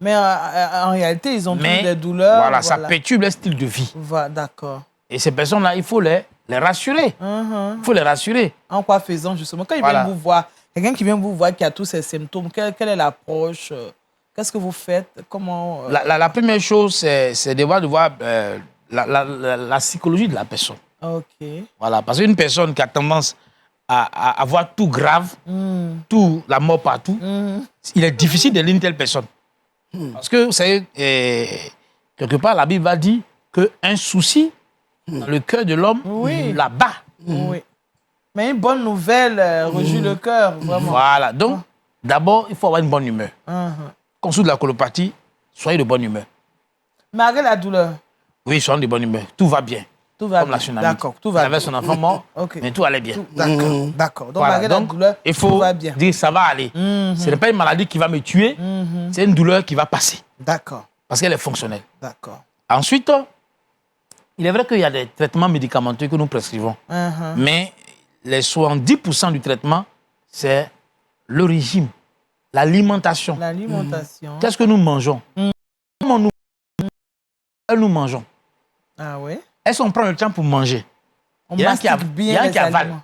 Mais en réalité, ils ont tous Mais des douleurs. voilà, ça perturbe leur style de vie. D'accord. Et ces personnes-là, il faut les rassurer. Il faut les rassurer. En quoi faisant, justement? Quand ils Voilà. viennent vous voir, quelqu'un qui vient vous voir qui a tous ces symptômes, quelle est l'approche? Qu'est-ce que vous faites? Comment... La première chose, c'est de voir la psychologie de la personne. Ok. Voilà, parce qu'une personne qui a tendance à avoir tout grave, tout, la mort partout, il est difficile de une telle personne. Parce que, vous savez, quelque part, la Bible va dire qu'un souci dans le cœur de l'homme, Oui. là-bas. Oui. Mais une bonne nouvelle réjouit le cœur, vraiment. Voilà, donc, d'abord, il faut avoir une bonne humeur. Mhm. Quand on souffre de la colopathie, soyez de bonne humeur. Malgré la douleur, Oui, soyez de bonne humeur. Tout va bien. tout va Comme la bien. tsunami. D'accord, tout Elle va avait bien. son enfant mort, Ok. mais tout allait bien. D'accord, d'accord. Donc, Voilà, malgré la donc, douleur, il tout faut va bien. dire ça va aller. Ce n'est pas une maladie qui va me tuer, c'est une douleur qui va passer. D'accord, Parce qu'elle est fonctionnelle. d'accord. Ensuite, il est vrai qu'il y a des traitements médicamenteux que nous prescrivons. Mhm. Mais les 70% du traitement, c'est le régime, l'alimentation. L'alimentation. Qu'est-ce que nous mangeons Comment nous mangeons Ah ouais. Est-ce qu'on prend le temps pour manger? On Il y en a qui mastique bien il y en a les qui avalent.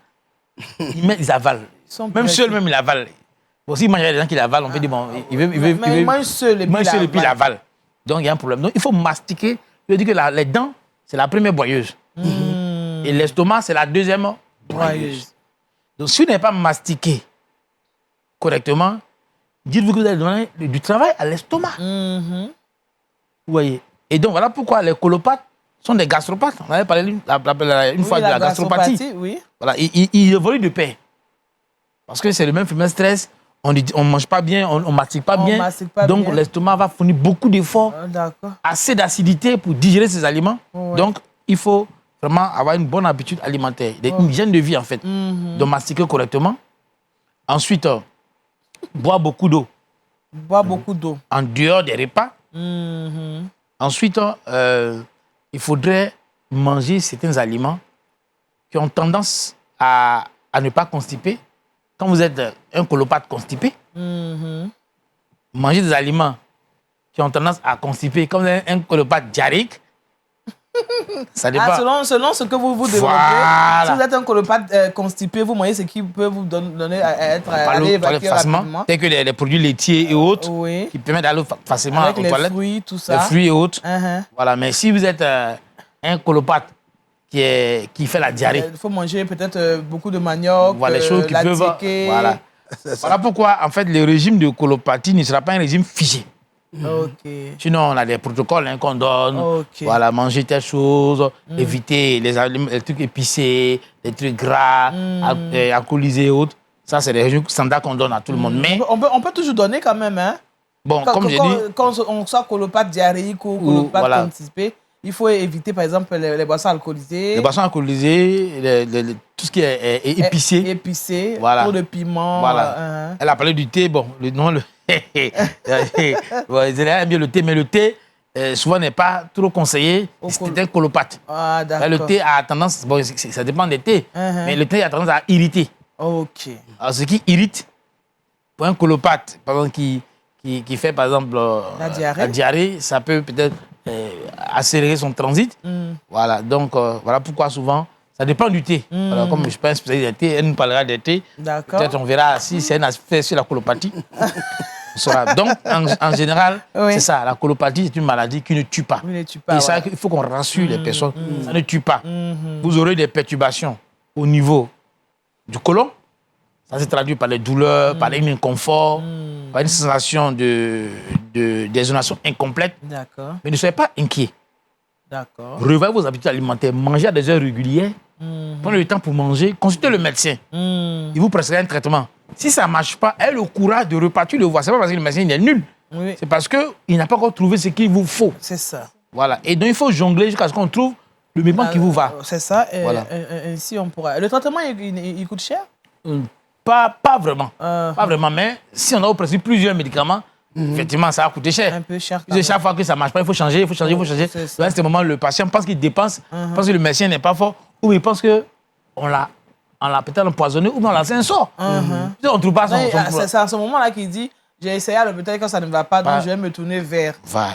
aliments. Ils avalent. sont Même pressés. seul, même il avale. Bon, s'il mange, il y a des gens qui l'avalent, on peut dire, bon, Mais il mange seul et puis mange seul et puis il il avale. avale. Donc, il y a un problème. Donc, il faut mastiquer. Je veux dire que les dents, c'est la première boyeuse. Et l'estomac, c'est la deuxième boyeuse. Donc, si vous n'avez pas mastiqué correctement, dites-vous que vous allez donner du travail à l'estomac. Vous voyez. Et donc, voilà pourquoi les colopathes sont des gastropathes. On avait parlé une fois de la gastropathie. Oui. Voilà, ils évoluent de paix. Parce que c'est le même phénomène stress. On ne mange pas bien, on ne mastique pas bien. Donc, l'estomac va fournir beaucoup d'efforts, assez d'acidité pour digérer ces aliments. Donc, il faut vraiment avoir une bonne habitude alimentaire, une hygiène de vie en fait. De mastiquer correctement. Ensuite, boire beaucoup d'eau. Boire beaucoup d'eau. En dehors des repas. Ensuite, il faudrait manger certains aliments qui ont tendance à ne pas constiper. Quand vous êtes un colopathe constipé, mangez des aliments qui ont tendance à constiper. Comme un colopathe diarrhéique, ça dépend. Selon ce que vous développez, voilà. si vous êtes un colopathe constipé, vous mangez ce qui peut vous donner à aller évacuer rapidement. Tel que les produits laitiers et autres, qui permettent d'aller facilement avec aux les toilettes. Fruits, tout ça. Les fruits et autres. Voilà. Mais si vous êtes un colopathe qui fait la diarrhée. Il faut manger peut-être beaucoup de manioc, voilà, les choses qui peuvent. Voilà. Voilà pourquoi, en fait, le régime de colopathie ne sera pas un régime figé. Sinon, on a des protocoles qu'on donne. Voilà, manger telle chose, éviter les trucs épicés, les trucs gras, alcoolisés et autres. Ça, c'est des régimes standards qu'on donne à tout le monde. Mais on peut toujours donner quand même. Hein? Bon, comme j'ai dit. Quand on soit colopathe diarrhéique ou colopathe constipé, il faut éviter, par exemple, les boissons alcoolisées. Les boissons alcoolisées, tout ce qui est épicé. Épicé, voilà. trop de piment. Voilà. Elle a parlé du thé. Bon, le nom, ils aiment bien le thé, mais le thé, souvent, n'est pas trop conseillé. C'est un colopathe. Ah, d'accord. Le thé a tendance, bon, ça dépend des thés, mais le thé a tendance à irriter. Alors, ce qui irrite, pour un colopathe, par exemple, qui fait, par exemple, la diarrhée, ça peut peut-être accélérer son transit. Voilà, donc voilà pourquoi souvent, ça dépend du thé. Alors, comme je pense spécialiste des thés, elle nous parlera des thés. Peut-être on verra si c'est un aspect sur la colopathie. Donc, en général, c'est ça. La colopathie, c'est une maladie qui ne tue pas. Et ça, il faut qu'on rassure les personnes. Ça ne tue pas. Vous aurez des perturbations au niveau du côlon. Ça se traduit par les douleurs, par un inconfort, par une sensation d'exonation incomplète. Mais ne soyez pas inquiets. Revoyez vos habitudes alimentaires. Mangez à des heures régulières. Prenez le temps pour manger. Consultez le médecin. Il vous prescrira un traitement. Si ça ne marche pas, ayez le courage de repartir le voir. Ce n'est pas parce que le médecin est nul. C'est parce qu'il n'a pas encore trouvé ce qu'il vous faut. C'est ça. Voilà. Et donc, il faut jongler jusqu'à ce qu'on trouve le médicament qui vous va. C'est ça. Et voilà. Ainsi, on pourra. Le traitement, il coûte cher? Pas vraiment. Pas vraiment. Mais si on a prescrit plusieurs médicaments, effectivement, ça va coûter cher. Un peu cher. Chaque fois que ça ne marche pas, il faut changer, il faut changer. À ce moment, le patient pense qu'il dépense, pense que le médecin n'est pas fort, ou il pense qu'on l'a peut-être empoisonné, ou bien on l'a fait un sort. On ne trouve pas son c'est à ce moment-là qu'il dit, j'ai essayé à l'hôpital, quand ça ne va pas, donc je vais me tourner vers.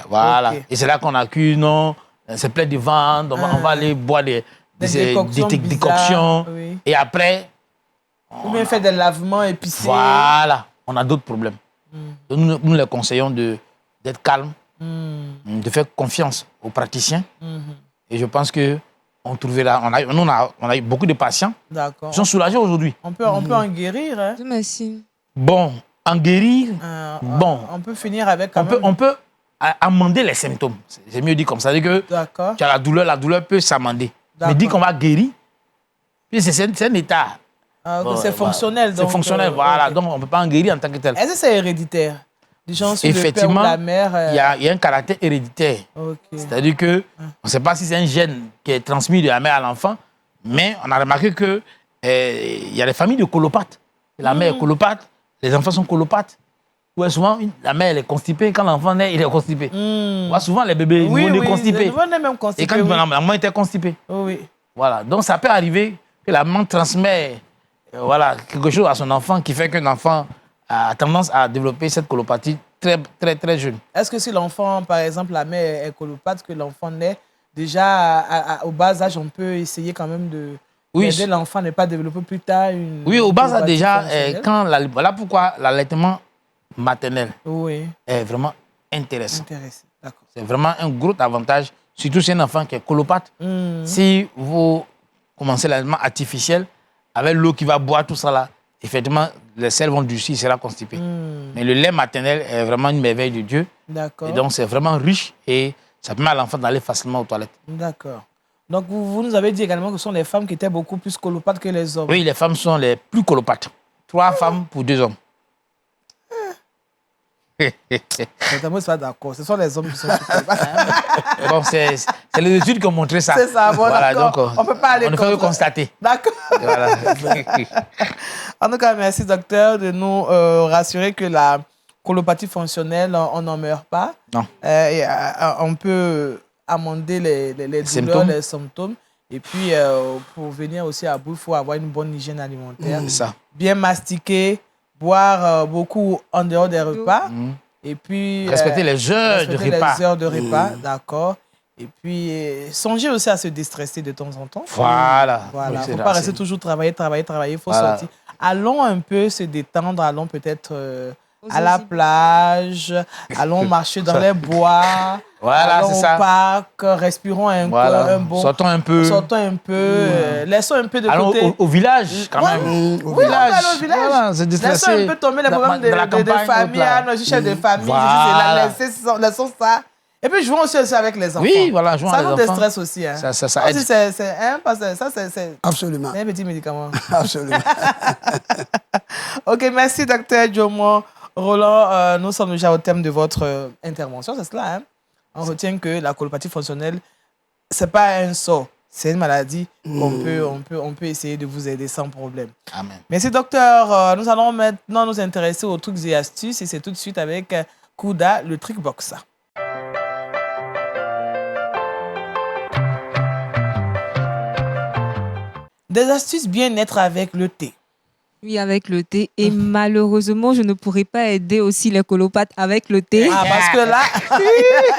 Voilà. Et c'est là qu'on accuse, non, c'est plein de ventes, on va aller boire des décoctions. Et après. Ou bien faire des lavements épicés. Voilà. On a d'autres problèmes. Donc nous les conseillons d'être calmes, de faire confiance aux praticiens. Et je pense qu'on trouvera. On a eu beaucoup de patients qui sont soulagés aujourd'hui. On peut en guérir. Hein? Merci. Bon, en guérir, on peut finir avec. On peut amender les symptômes. C'est mieux dit comme ça. C'est-à-dire que tu as la douleur peut s'amender. Mais dit qu'on va guérir, puis c'est un état. C'est fonctionnel. C'est fonctionnel, voilà. Donc, on ne peut pas en guérir en tant que tel. Est-ce que c'est héréditaire? Effectivement, il y a un caractère héréditaire. C'est-à-dire qu'on ne sait pas si c'est un gène qui est transmis de la mère à l'enfant, mais on a remarqué qu'il y a des familles de colopathes. La mère est colopathe, les enfants sont colopathes. Souvent, la mère elle est constipée. Quand l'enfant naît, il est constipé. Souvent, les bébés sont constipés. Et quand la maman était constipée. Voilà. Donc, ça peut arriver que la maman transmet quelque chose à son enfant qui fait qu'un enfant a tendance à développer cette colopathie très, très, très jeune. Est-ce que si l'enfant, par exemple, la mère est colopathe, que l'enfant naît déjà au bas âge, on peut essayer quand même d'aider l'enfant à ne pas développer plus tard une... Oui, au bas âge colopathie déjà, fonctionnelle. voilà pourquoi l'allaitement maternel Oui, est vraiment intéressant. intéressant. D'accord. C'est vraiment un gros avantage, surtout si un enfant qui est colopathe. Si vous commencez l'allaitement artificiel, avec l'eau qui va boire, tout ça là, effectivement, les selles vont durcir, il sera constipé. Mais le lait maternel est vraiment une merveille de Dieu. D'accord. Et donc, c'est vraiment riche et ça permet à l'enfant d'aller facilement aux toilettes. D'accord. Donc, vous nous avez dit également que ce sont les femmes qui étaient beaucoup plus colopathes que les hommes. Oui, les femmes sont les plus colopathes. 3 femmes pour 2 hommes. Mais moi, je ne suis pas d'accord. Ce sont les hommes qui sont plus colopathes. Bon, c'est les études qui ont montré ça. C'est ça, bon, voilà, d'accord. donc, On ne peut pas aller on ne fait que contre. constater. D'accord. Voilà. En tout cas, merci, docteur, de nous rassurer que la colopathie fonctionnelle, on n'en meurt pas. Non. On peut amender les douleurs, symptômes. les symptômes. Et puis, pour venir aussi à bout, il faut avoir une bonne hygiène alimentaire. C'est ça. Bien mastiquer, boire beaucoup en dehors des repas. Et puis... Respecter les heures de respecter repas. les heures de repas, d'accord. Et puis, songer aussi à se déstresser de temps en temps. Voilà. Voilà, il Oui, ne c'est faut là, pas rester c'est- toujours travailler, il faut Voilà. sortir. Allons un peu se détendre, allons peut-être Aux à la Zanzibar. plage, allons marcher dans les bois, Voilà, allons c'est au ça. parc, respirons un Voilà. bon... Sortons un peu. Sortons un peu, laissons un peu de Allons côté... au village, quand Ouais, même. oui, on peut aller au village. Voilà, se Laissons déstresser. un peu tomber les Dans- problèmes dans la de campagne, famille, là. à nos chefs de famille. Voilà. Laissons ça. Et puis, jouons aussi avec les enfants. Oui, voilà, jouons ça avec nous les enfants. déstresse aussi. Hein. Ça Ça aide. aussi, parce que ça, c'est Absolument. un petit médicament. Absolument. Ok, merci, docteur Jomo Roland. Nous sommes déjà au terme de votre intervention, c'est cela. Hein? On retient que la colopathie fonctionnelle, ce n'est pas un sort. C'est une maladie qu'on peut essayer de vous aider sans problème. Amen. Merci, docteur. Nous allons maintenant nous intéresser aux trucs et astuces. Et c'est tout de suite avec Kouda, le trick box. Des astuces bien-être avec le thé. Oui, avec le thé. Et malheureusement, je ne pourrais pas aider aussi les colopathes avec le thé. Ah, parce que là...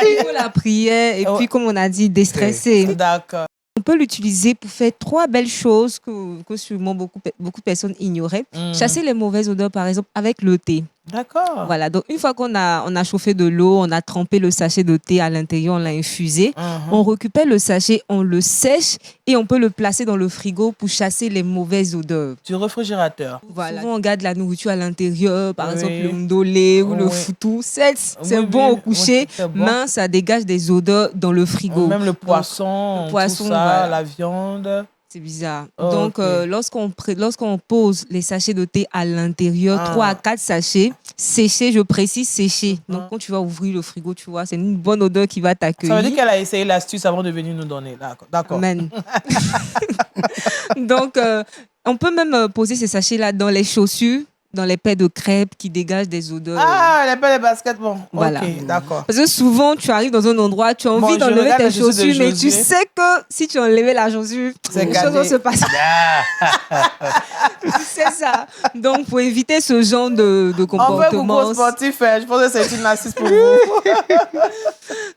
Il faut la prière et puis, comme on a dit, déstresser. D'accord. On peut l'utiliser pour faire 3 belles choses que sûrement beaucoup de personnes ignoraient. Chasser les mauvaises odeurs, par exemple, avec le thé. D'accord. Voilà, donc une fois qu'on a chauffé de l'eau, on a trempé le sachet de thé à l'intérieur, on l'a infusé, on récupère le sachet, on le sèche et on peut le placer dans le frigo pour chasser les mauvaises odeurs. Du réfrigérateur. Voilà. Souvent, on garde la nourriture à l'intérieur, par Oui. exemple le ndolé ou le Oui. foutou. C'est Oui, bon oui, au coucher, oui, c'est bon. mais ça dégage des odeurs dans le frigo. Même le Donc, poisson, le poisson, tout ça, voilà. la viande. c'est bizarre. Oh, Donc, ok. lorsqu'on pose les sachets de thé à l'intérieur, 3 à 4 sachets, séchés, je précise séchés. Donc, quand tu vas ouvrir le frigo, tu vois, c'est une bonne odeur qui va Ça t'accueillir. veut dire qu'elle a essayé l'astuce avant de venir nous donner. D'accord. Amen. Donc, on peut même poser ces sachets-là dans les chaussures, dans les paires de crêpes qui dégagent des odeurs. Ah, elle appelle les baskets. Bon, Voilà. ok, d'accord. Parce que souvent, tu arrives dans un endroit, tu as envie Bon, je d'enlever regarde tes les chaussures de chaussures, mais tu Josué. sais que si tu enlevais la chaussure, C'est les choses vont gagné. se passer. C'est ça. Donc, pour éviter ce genre de On fait comportement, coucou sportif. Je pense que c'est une astuce pour vous.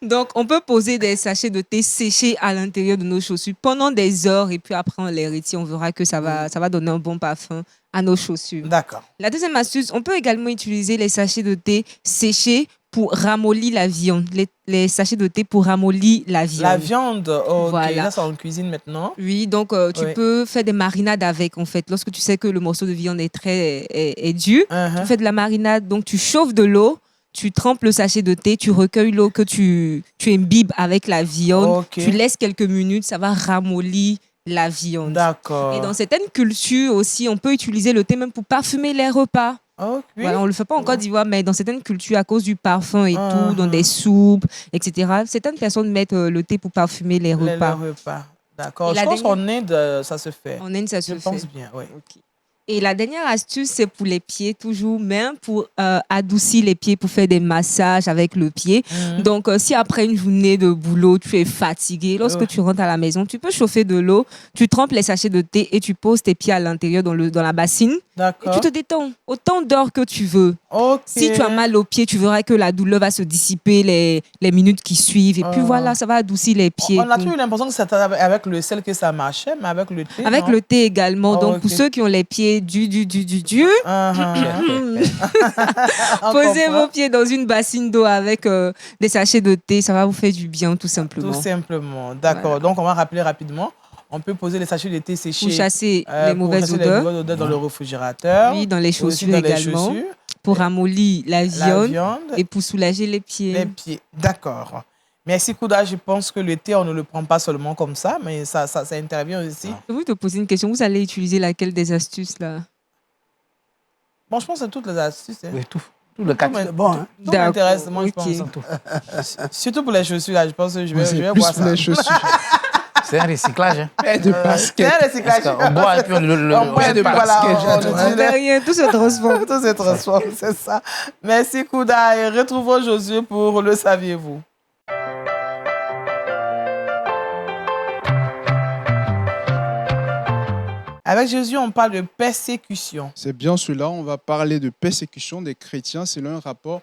donc on peut poser des sachets de thé séchés à l'intérieur de nos chaussures pendant des heures et puis après on les retire. On verra que ça va donner un bon parfum à nos chaussures. D'accord. La deuxième astuce, on peut également utiliser les sachets de thé séchés pour ramollir la viande. Les sachets de thé pour ramollir la viande. La viande, ok. Voilà. Là, c'est en cuisine maintenant. Oui, donc tu Oui. peux faire des marinades avec, en fait. Lorsque tu sais que le morceau de viande est dur, tu fais de la marinade, donc tu chauffes de l'eau, tu trempes le sachet de thé, tu recueilles l'eau que tu imbibes avec la viande, Ok. tu laisses quelques minutes, ça va ramollir la viande. D'accord. Et dans certaines cultures aussi, on peut utiliser le thé même pour parfumer les repas. Ok. Voilà, on ne le fait pas en Côte d'Ivoire, mais dans certaines cultures, à cause du parfum et tout, dans des soupes, etc., certaines personnes mettent le thé pour parfumer les Les repas. repas. D'accord. Et Je la pense dernière- qu'en Inde, ça se fait. En Inde, ça se Je fait. pense bien, oui. Ok. Et la dernière astuce, c'est pour les pieds, toujours, même pour adoucir les pieds, pour faire des massages avec le pied. Donc, si après une journée de boulot, tu es fatigué, lorsque tu rentres à la maison, tu peux chauffer de l'eau, tu trempes les sachets de thé et tu poses tes pieds à l'intérieur dans la bassine. Et tu te détends. Autant d'heures que tu veux. Si tu as mal aux pieds, tu verras que la douleur va se dissiper les minutes qui suivent. Et puis voilà, ça va adoucir les pieds. On a toujours eu l'impression que c'était avec le sel que ça marchait, mais avec le thé, avec le thé également. Donc, pour ceux qui ont les pieds durs, posez vos pieds dans une bassine d'eau avec des sachets de thé. Ça va vous faire du bien, tout simplement. Tout simplement. D'accord. Voilà. Donc, on va rappeler rapidement. On peut poser les sachets de thé séchés pour chasser les mauvaises odeurs dans le réfrigérateur. Oui, dans les chaussures également. Pour ramollir la viande et pour soulager les pieds. Les pieds, d'accord. Merci Kouda, je pense que le thé, on ne le prend pas seulement comme ça, mais ça intervient aussi. Je vais te poser une question. Vous allez utiliser laquelle des astuces là? Bon, je pense que toutes les astuces. Hein. Oui, tout le cas. C'est bon, hein? Tout m'intéresse, moi, okay. je pense. Surtout pour les chaussures, là, je pense que je vais boire ça. Les chaussures. C'est un recyclage. Hein. De basket. C'est un recyclage. On boit et puis on boit de basket. On ne fait rien, tout se transforme. Tout se transforme, c'est ça. Merci Kouda et retrouvons Josué pour Le Saviez-vous. Avec Jésus, on parle de persécution. C'est bien cela. On va parler de persécution des chrétiens. C'est un rapport.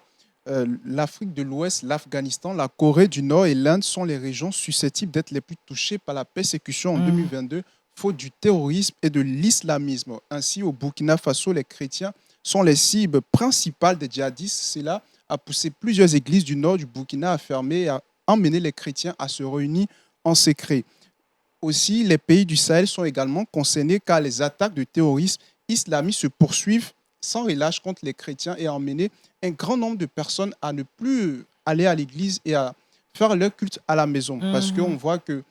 L'Afrique de l'Ouest, l'Afghanistan, la Corée du Nord et l'Inde sont les régions susceptibles d'être les plus touchées par la persécution en 2022, faute du terrorisme et de l'islamisme. Ainsi, au Burkina Faso, les chrétiens sont les cibles principales des djihadistes. Cela a poussé plusieurs églises du nord du Burkina à fermer et à emmener les chrétiens à se réunir en secret. Aussi, les pays du Sahel sont également concernés car les attaques de terrorisme islamistes se poursuivent sans relâche contre les chrétiens et a emmené un grand nombre de personnes à ne plus aller à l'église et à faire leur culte à la maison. Parce qu'on voit que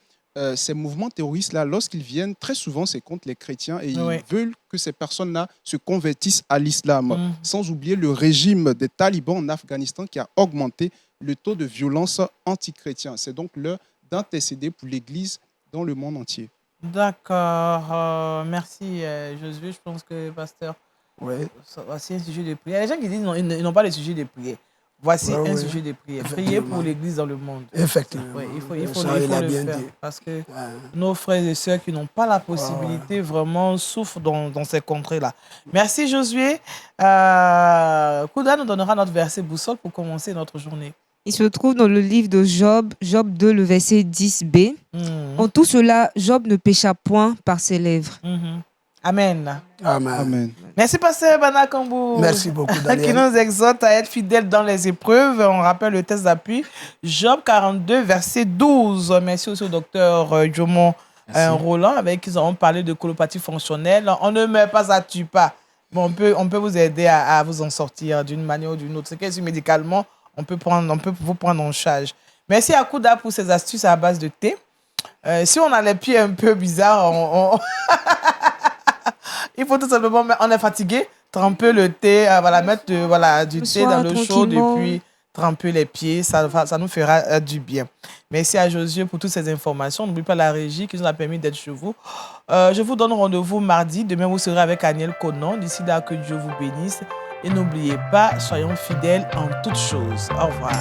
ces mouvements terroristes-là, lorsqu'ils viennent, très souvent, c'est contre les chrétiens et ils veulent que ces personnes-là se convertissent à l'islam. Sans oublier le régime des talibans en Afghanistan qui a augmenté le taux de violence anti-chrétien. C'est donc l'heure d'intercéder pour l'Église dans le monde entier. D'accord. Merci, Josué. Je pense que, pasteur, voici un sujet de prière. Les gens qui disent non, ils n'ont pas de sujet de prière. Voici un sujet de prière. Prier pour l'Église dans le monde. Effectivement. Il faut le faire. Parce que nos frères et sœurs qui n'ont pas la possibilité vraiment souffrent dans ces contrées-là. Merci, Josué. Kouda nous donnera notre verset boussole pour commencer notre journée. Il se trouve dans le livre de Job, Job 2, le verset 10b. En tout cela, Job ne pécha point par ses lèvres. Amen. Amen. Merci, pasteur Bana Kambou. Merci beaucoup, Daniel. Qui nous exhorte à être fidèles dans les épreuves. On rappelle le texte d'appui, Job 42, verset 12. Merci aussi au docteur Jomon Roland, avec qui nous avons parlé de colopathie fonctionnelle. On ne meurt pas, ça ne tue pas. Bon, on peut vous aider à vous en sortir d'une manière ou d'une autre. C'est que médicalement, on peut vous prendre en charge. Merci à Kouda pour ces astuces à base de thé. Si on a les pieds un peu bizarres, il faut tout simplement, on est fatigué, tremper le thé, mettre du thé dans l'eau chaude et puis tremper les pieds, ça nous fera du bien. Merci à Josué pour toutes ces informations. N'oubliez pas la régie qui nous a permis d'être chez vous. Je vous donne rendez-vous mardi. Demain, vous serez avec Aniel Conan. D'ici là, que Dieu vous bénisse. Et n'oubliez pas, soyons fidèles en toutes choses. Au revoir.